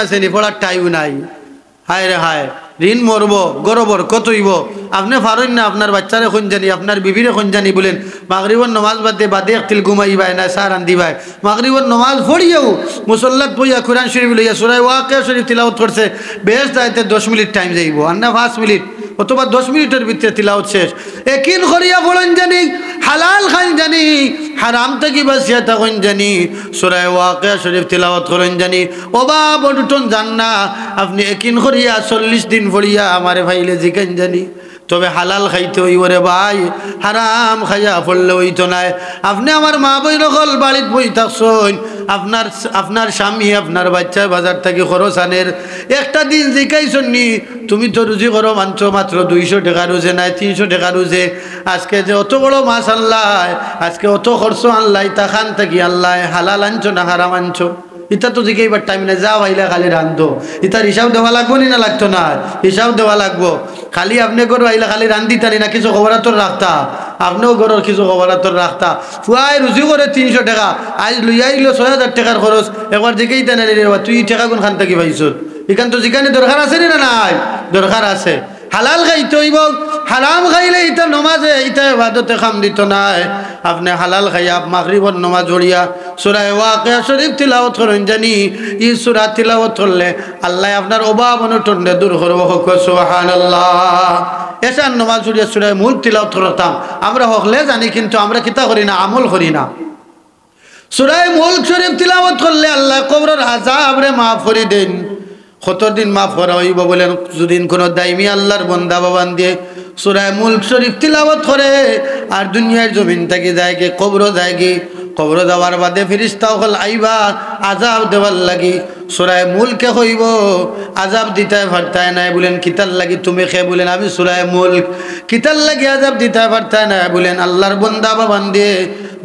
আছে নি পড়ার টাইম নাই হায় রে হায় ঋণ মরব গরবর কত হইব আপনি পারেন না আপনার বাচ্চারে কোন জানি আপনার বিবিরে কোন জানি বলেন মাগরিবর নমাজ বাদে একতিল ঘুমাইবাই না সার আন্দিবাই মাগরিবর নমাজ পড়িয়েও মুসল্লাত বইয়া কোরআন শরীফ লইয়া সূরা ওয়াকিয়া শরীফ তিলাওয়াত করছে বেশ যাইতে 10 মিনিট টাইম যাইব আর না 5 মিনিট অথবা 10 মিনিটের ভিতরে তিলাওয়াত শেষ একিন করিয়া বলেন জানি হালাল খান জানি হারাম থেকে বাঁচিয়া থাকুন জানি সূরা ওয়াকিয়া শরীফ তিলাওয়াত করেন জানি অভাব অনটন জান না আপনি একিন করিয়া 40 দিন পড়িয়া আমারে ভাইলে জিকেন জানি তবে হালাল খাইতে হইব রে ভাই হারাম খাইয়া পড়লে হইতো নাই আপনি আমার মা বই নকল বাড়িত বই থাকছেন আপনার স্বামী আপনার বাচ্চা বাজার থেকে খরচ আনের একটা দিন জিকাইছেন নি তুমি তো রুজি করো মানছো মাত্র 200 টাকা রুজে নাই 300 টাকা রুজে আজকে যে অত বড় মাছ আনলাই আজকে অত খরচ আনলাই তা খান থাকি আল্লাহ হালাল আনছো না হারাম আনছো ইটা তো জিকাইবার টাইম না যাও আইলা খালি রান্ধো ইটার হিসাব দেওয়া লাগবো নি না লাগতো না হিসাব দেওয়া লাগবো খালি আপনি করো আইলা খালি রান্ধি তারি না কিছু খবরাতর রাখতা আপনিও ঘরের কিছু খবরাতর রাখতা ফুয়াই রুজি করে 300 টাকা আজ লইয়া আইলো 6000 টাকার খরচ একবার জিকাই তা রে তুই টাকা কোন খান থাকি পাইছ এখান তো জিকানে দরকার আছে না নাই দরকার আছে হালাল খাইতে হইব হারাম খাইলে ইটা নমাজে ইটা ইবাদতে কাম দিত নাই আপনি হালাল খাইয়া মাগরিবর নমাজ পড়িয়া সূরা ওয়াকিয়া শরীফ তিলাওয়াত করেন জানি এই সূরা তিলাওয়াত করলে আল্লাহ আপনার অভাব অনটন দূর করব সুবহানাল্লাহ এসার নমাজ পড়িয়া সূরা মুলক তিলাওয়াত করতাম আমরা হকলে জানি কিন্তু আমরা কিতা করি না আমল করি না সূরা মুলক শরীফ তিলাওয়াত করলে আল্লাহ কবরের আযাব রে মাফ করে দেন কতদিন মাফ করা হইব বলেন যদিন কোনো দাইমি আল্লাহর বান্দা বাবান দিয়ে সূরা মুলক শরীফ তিলাওয়াত করে আর দুনিয়ার জমিন থেকে যায় কি কবর যায় কি কবর যাওয়ার বাদে ফেরেশতা হল আইবা আযাব দেওয়ার লাগি সূরা মুলকে হইব আযাব দিতে পারতায় না বলেন কিতার লাগি তুমি খে বলেন আমি সূরা মুলক কিতার লাগি আযাব দিতে পারতায় না বলেন আল্লাহর বান্দা বাবান দিয়ে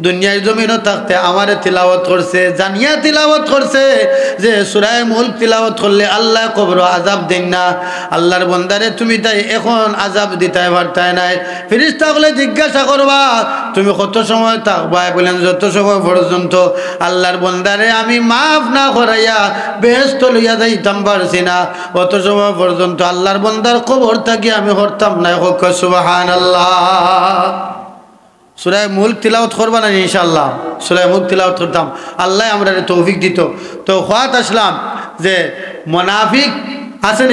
দুনিয়ার জমিনও থাকতে আমারে তিলাওয়াত করছে জানিয়া তিলাওয়াত করছে যে সূরা মুলক তিলাওয়াত করলে আল্লাহ কবর আযাব দেন না আল্লাহর বান্দারে তুমি তাই এখন আযাব দিতে পারতায় না ফেরেশতা বলে জিজ্ঞাসা করবা তুমি কত সময় থাকবা বলেন যত সময় পর্যন্ত আল্লাহর বান্দারে আমি মাফ না করাইয়া বেহেশত লইয়া যাইতাম পারছি না অত সময় পর্যন্ত আল্লাহর বান্দার কবর থাকি আমি হরতাম না সুবহানাল্লাহ সূরা মুলক তিলাওয়াত করবা না ইনশাআল্লাহ সূরা মুলক তিলাওয়াত করতাম আল্লাহ আমাদের তৌফিক দিত তো খাত আসলাম যে মুনাফিক আছেন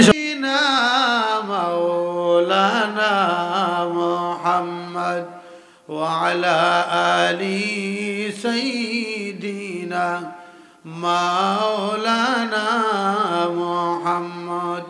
মাওলানা মুহাম্মদ ওয়া আলা আলি সাইয়্যিদিনা মাওলানা মুহাম্মদ